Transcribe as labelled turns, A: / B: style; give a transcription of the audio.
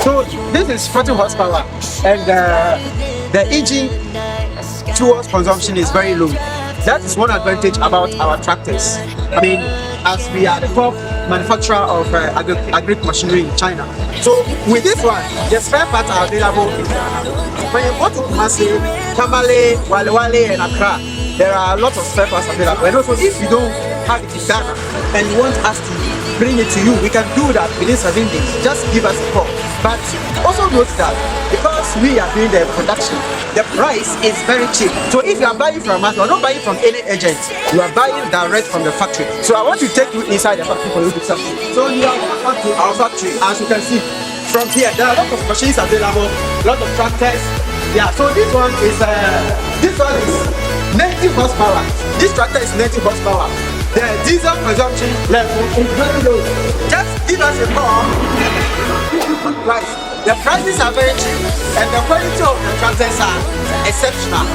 A: So this is 40 horsepower, and the engine fuel consumption is very low. That is one advantage about our tractors. I mean, as we are the top manufacturer of agri machinery in China. So with this one, the spare parts are available. When you go to Kumasi, Tamale, Wale, and Accra, there are a lot of spare parts available. And also, if you don't have it in Ghana and you want us to bring it to you, we can do that within 7 days. Just give us a call. But also note that because we are doing the production, the price is very cheap. So if you are buying from us, you are not buying from any agent. You are buying direct from the factory. So I want to take you inside the factory for you to see. So you are going to our factory, as you can see. From here, there are a lot of machines available, a lot of tractors. Yeah, so this one is 90 horsepower. This tractor is 90 horsepower. The diesel consumption level is very low. Just give us a call. Price. The prices are very cheap and the quality of the tractors are exceptional.